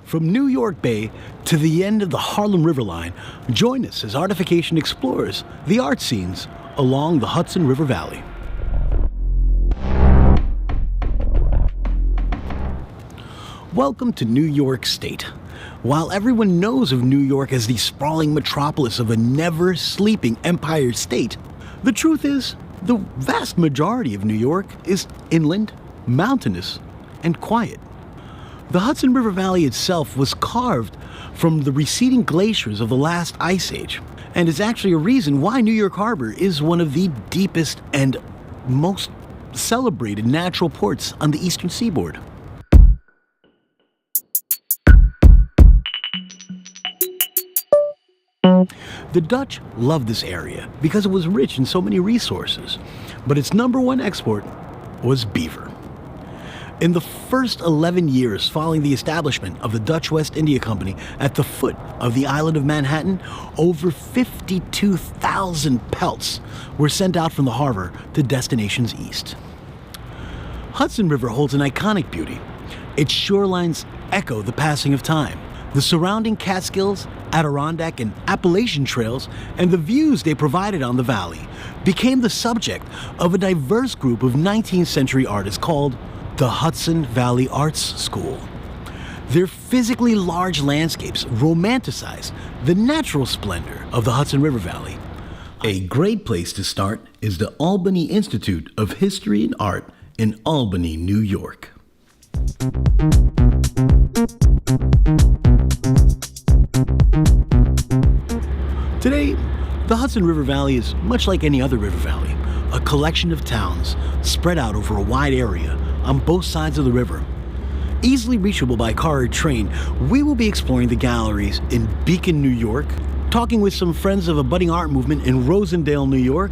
From New York Bay to the end of the Harlem River line, join us as Artification explores the art scenes along the Hudson River Valley. Welcome to New York State. While everyone knows of New York as the sprawling metropolis of a never-sleeping empire state, the truth is, the vast majority of New York is inland, mountainous, and quiet. The Hudson River Valley itself was carved from the receding glaciers of the last ice age, and is actually a reason why New York Harbor is one of the deepest and most celebrated natural ports on the eastern seaboard. The Dutch loved this area because it was rich in so many resources, but its number one export was beaver. In the first 11 years following the establishment of the Dutch West India Company at the foot of the island of Manhattan, over 52,000 pelts were sent out from the harbor to destinations east. Hudson River holds an iconic beauty. Its shorelines echo the passing of time. The surrounding Catskills, Adirondack, and Appalachian trails and the views they provided on the valley became the subject of a diverse group of 19th century artists called the Hudson Valley Arts School. Their physically large landscapes romanticize the natural splendor of the Hudson River Valley. A great place to start is the Albany Institute of History and Art in Albany, New York. Today, the Hudson River Valley is much like any other river valley, a collection of towns spread out over a wide area on both sides of the river. Easily reachable by car or train, we will be exploring the galleries in Beacon, New York, talking with some friends of a budding art movement in Rosendale, New York.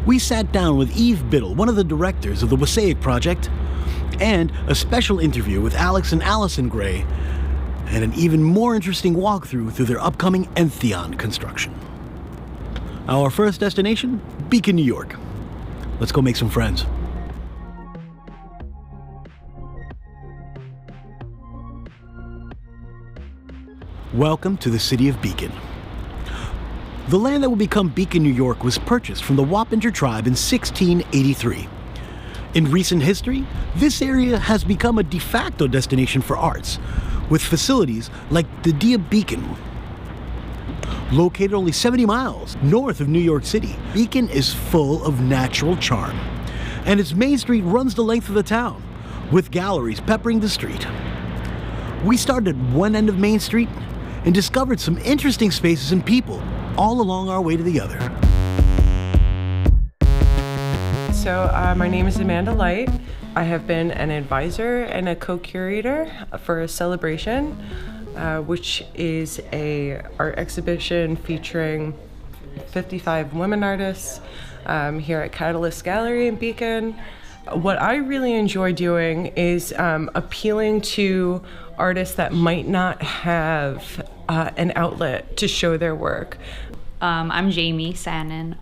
We sat down with Biddle, one of the directors of the Wassaic Project, and a special interview with Alex and Allyson Grey, and an even more interesting walkthrough through their upcoming Entheon construction. Our first destination, Beacon, New York. Let's go make some friends. Welcome to the city of Beacon. The land that will become Beacon, New York was purchased from the Wappinger tribe in 1683. In recent history, this area has become a de facto destination for arts, with facilities like the Dia Beacon. Located only 70 miles north of New York City, Beacon is full of natural charm, and its main street runs the length of the town, with galleries peppering the street. We started at one end of Main Street and discovered some interesting spaces and people all along our way to the other. So my name is Amanda Light. I have been an advisor and a co-curator for a celebration, which is a art exhibition featuring 55 women artists here at Catalyst Gallery in Beacon. What I really enjoy doing is appealing to artists that might not have an outlet to show their work. I'm Jaime Sanin.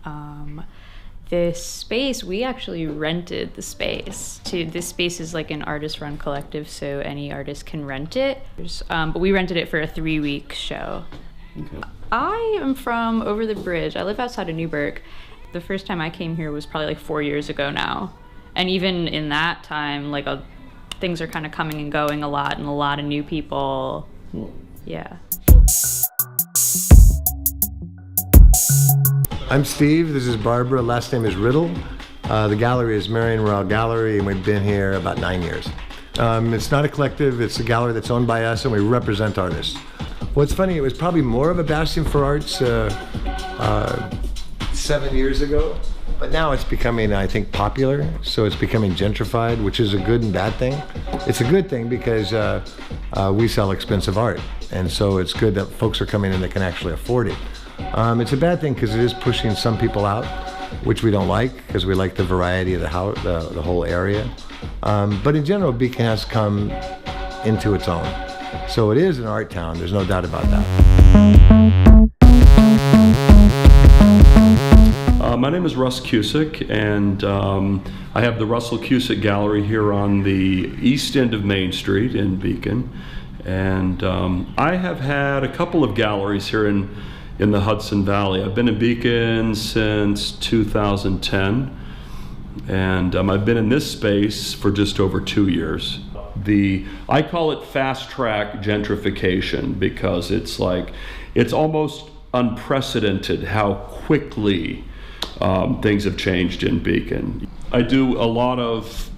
This space, we actually rented the space. This space is like an artist-run collective, so any artist can rent it. But we rented it for a 3-week show. Okay. I am from over the bridge. I live outside of Newburgh. The first time I came here was probably like 4 years ago now. And even in that time, like things are kind of coming and going a lot, and a lot of new people. Yeah. I'm Steve, this is Barbara, last name is Riddle. The gallery is Marion Royal Gallery, and we've been here about 9 years. It's not a collective, it's a gallery that's owned by us, and we represent artists. What's funny, it was probably more of a bastion for arts 7 years ago, but now it's becoming, I think, popular, so it's becoming gentrified, which is a good and bad thing. It's a good thing because we sell expensive art, and so it's good that folks are coming in that can actually afford it. It's a bad thing because it is pushing some people out, which we don't like because we like the variety of the whole area. But in general, Beacon has come into its own. So it is an art town, there's no doubt about that. My name is Russel Cusick, and I have the Russel Cusick Gallery here on the east end of Main Street in Beacon. And I have had a couple of galleries here in the Hudson Valley. I've been in Beacon since 2010, and I've been in this space for just over 2 years. I call it fast track gentrification because it's almost unprecedented how quickly things have changed in Beacon. I do a lot of,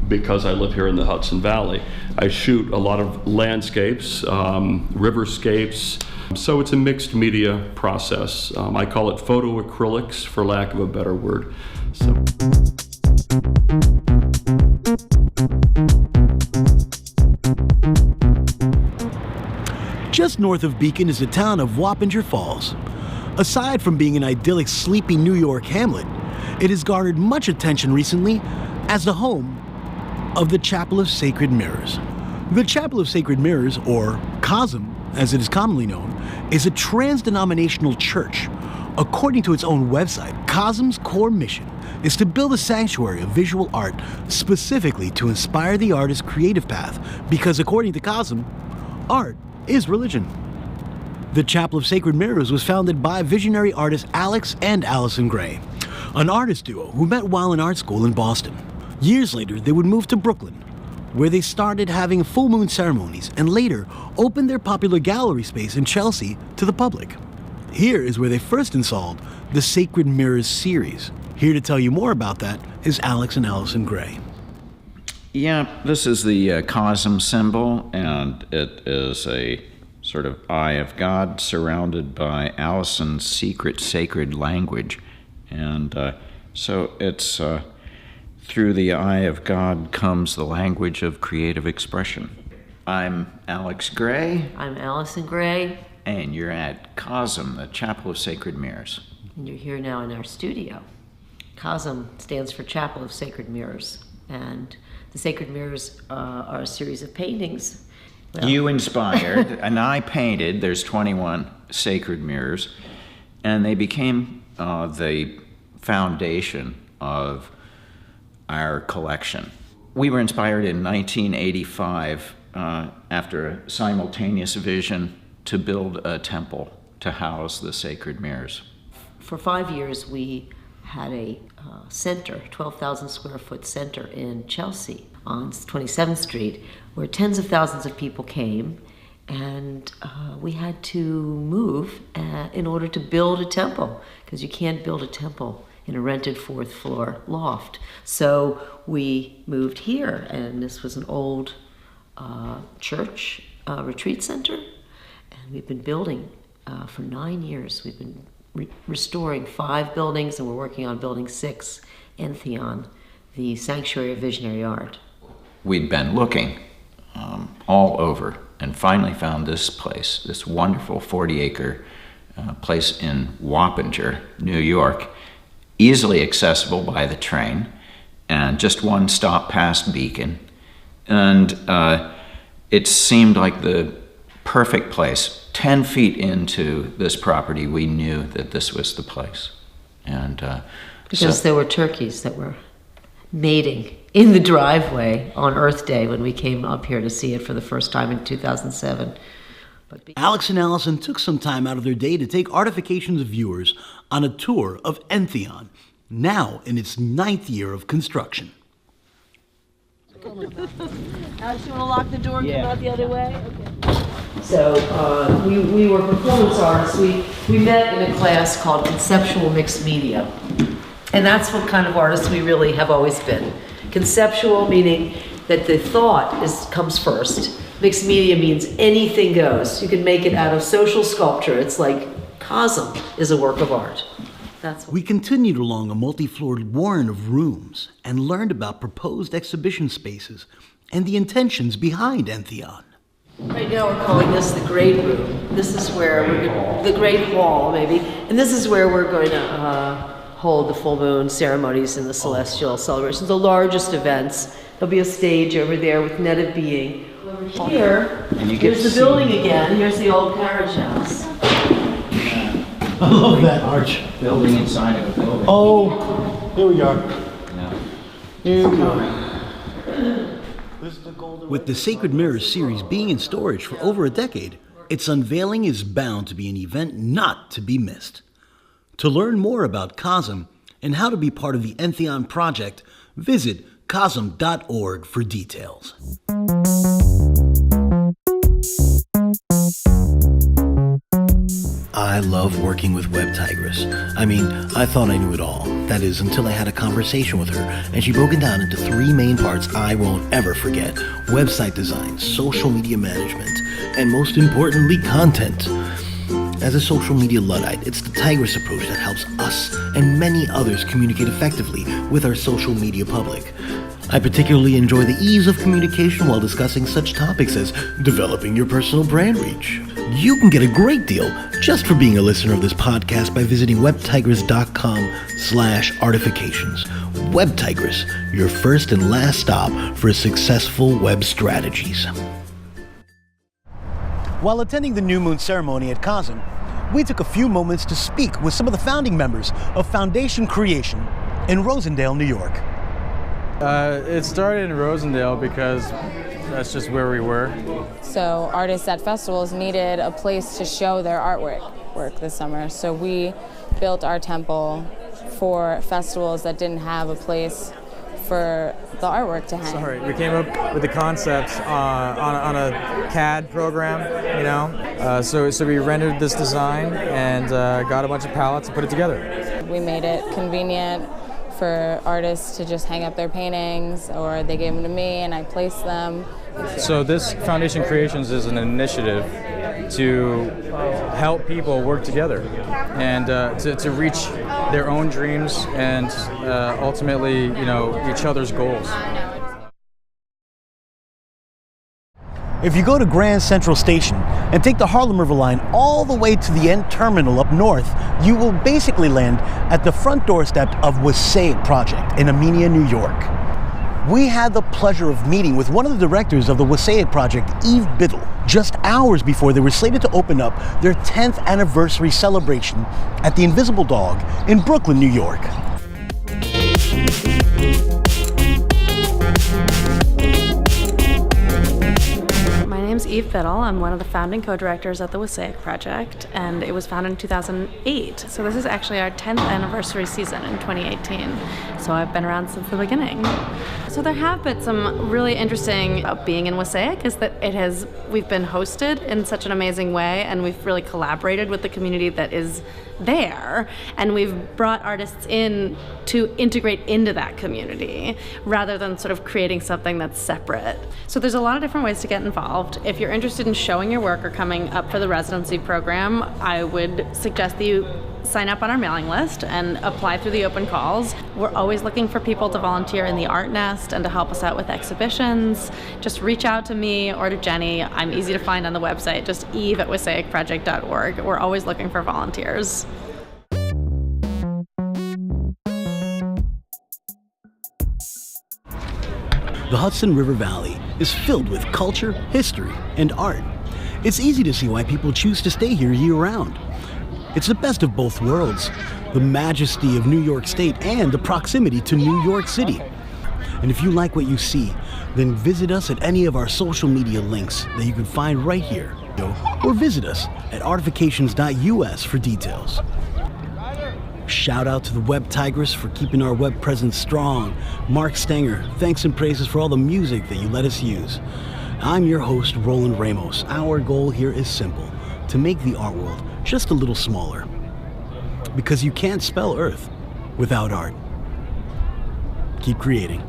because I live here in the Hudson Valley, I shoot a lot of landscapes, riverscapes, so it's a mixed media process. I call it photo acrylics, for lack of a better word. Just north of Beacon is the town of Wappinger Falls. Aside from being an idyllic, sleepy New York hamlet, it has garnered much attention recently as the home of the Chapel of Sacred Mirrors. The Chapel of Sacred Mirrors, or COSM as it is commonly known, is a trans-denominational church. According to its own website, COSM's core mission is to build a sanctuary of visual art specifically to inspire the artist's creative path, because according to COSM, art is religion. The Chapel of Sacred Mirrors was founded by visionary artists Alex and Allyson Grey, an artist duo who met while in art school in Boston. Years later, they would move to Brooklyn, where they started having full moon ceremonies and later opened their popular gallery space in Chelsea to the public. Here is where they first installed the Sacred Mirrors series. Here to tell you more about that is Alex and Allyson Grey. Yeah, this is the COSM symbol, and it is a sort of eye of God surrounded by Allyson's secret sacred language. And so it's through the eye of God comes the language of creative expression. I'm Alex Grey. I'm Allyson Grey. And you're at COSM, the Chapel of Sacred Mirrors. And you're here now in our studio. COSM stands for Chapel of Sacred Mirrors. And the Sacred Mirrors are a series of paintings. Well, you inspired, and I painted. There's 21 sacred mirrors, and they became the foundation of our collection. We were inspired in 1985 after a simultaneous vision to build a temple to house the sacred mirrors. For 5 years, we had a center, 12,000 square foot center in Chelsea on 27th Street, where tens of thousands of people came, and we had to move in order to build a temple, because you can't build a temple in a rented fourth floor loft. So we moved here, and this was an old church retreat center, and we've been building for 9 years. We've been restoring 5 buildings, and we're working on building 6, Entheon, the Sanctuary of Visionary Art. We'd been looking all over and finally found this place, this wonderful 40-acre place in Wappinger, New York, easily accessible by the train, and just one stop past Beacon. And it seemed like the perfect place. 10 feet into this property, we knew that this was the place. And because there were turkeys that were mating in the driveway on Earth Day when we came up here to see it for the first time in 2007. Alex and Allyson took some time out of their day to take Artifications viewers on a tour of Entheon, now in its 9th year of construction. Alex, you want to lock the door and come out the other way? Okay. So we were performance artists. We met in a class called Conceptual Mixed Media. And that's what kind of artists we really have always been. Conceptual, meaning that the thought comes first. Mixed media means anything goes. You can make it out of social sculpture. It's like COSM is a work of art. We continued along a multi-floored warren of rooms and learned about proposed exhibition spaces and the intentions behind Entheon. Right now we're calling this the Great Room. This is where the Great Hall, maybe, and this is where we're going to hold the full moon ceremonies and the celestial celebrations, the largest events. There'll be a stage over there with Net of Being. Over here, here's the building again. Here's the old carriage house. I love that arch. Building inside of a building. Oh, here we are. Yeah. Here we are. This is the golden With the Sacred Mirrors series being in storage for over a decade, its unveiling is bound to be an event not to be missed. To learn more about COSM and how to be part of the Entheon Project, visit cosm.org for details. I love working with Web Tigress. I mean, I thought I knew it all. That is, until I had a conversation with her, and she broke it down into 3 main parts I won't ever forget: website design, social media management, and most importantly, content. As a social media Luddite, it's the Tigress approach that helps us and many others communicate effectively with our social media public. I particularly enjoy the ease of communication while discussing such topics as developing your personal brand reach. You can get a great deal just for being a listener of this podcast by visiting webtigress.com/artifications. Web Tigress, your first and last stop for successful web strategies. While attending the New Moon ceremony at COSM, we took a few moments to speak with some of the founding members of Foundation Creation in Rosendale, New York. It started in Rosendale because that's just where we were. So artists at festivals needed a place to show their artwork this summer. So we built our temple for festivals that didn't have a place for the artwork to hang. Sorry, we came up with the concepts on a CAD program, you know. So we rendered this design and got a bunch of palettes and put it together. We made it convenient for artists to just hang up their paintings, or they gave them to me and I placed them. So this Foundation Creations is an initiative to help people work together and to reach their own dreams and ultimately, you know, each other's goals. If you go to Grand Central Station and take the Harlem River line all the way to the end terminal up north, you will basically land at the front doorstep of Wassaic Project in Amenia, New York. We had the pleasure of meeting with one of the directors of the Wassaic Project, Eve Biddle, just hours before they were slated to open up their 10th anniversary celebration at the Invisible Dog in Brooklyn, New York. My name's Eve Biddle. I'm one of the founding co-directors at the Wassaic Project, and it was founded in 2008. So this is actually our 10th anniversary season in 2018. So I've been around since the beginning. So there have been some really interesting about being in Wassaic is that we've been hosted in such an amazing way, and we've really collaborated with the community that is there, and we've brought artists in to integrate into that community rather than sort of creating something that's separate. So there's a lot of different ways to get involved. If you're interested in showing your work or coming up for the residency program, I would suggest that you sign up on our mailing list and apply through the open calls. We're always looking for people to volunteer in the Art Nest and to help us out with exhibitions. Just reach out to me or to Jenny. I'm easy to find on the website, just eve@wassaicproject.org. We're always looking for volunteers. The Hudson River Valley is filled with culture, history, and art. It's easy to see why people choose to stay here year-round. It's the best of both worlds, the majesty of New York State and the proximity to New York City. And if you like what you see, then visit us at any of our social media links that you can find right here, or visit us at artifications.us for details. Shout out to the Web Tigress for keeping our web presence strong. Mark Stenger, thanks and praises for all the music that you let us use. I'm your host, Roland Ramos. Our goal here is simple: to make the art world just a little smaller. Because you can't spell Earth without art. Keep creating.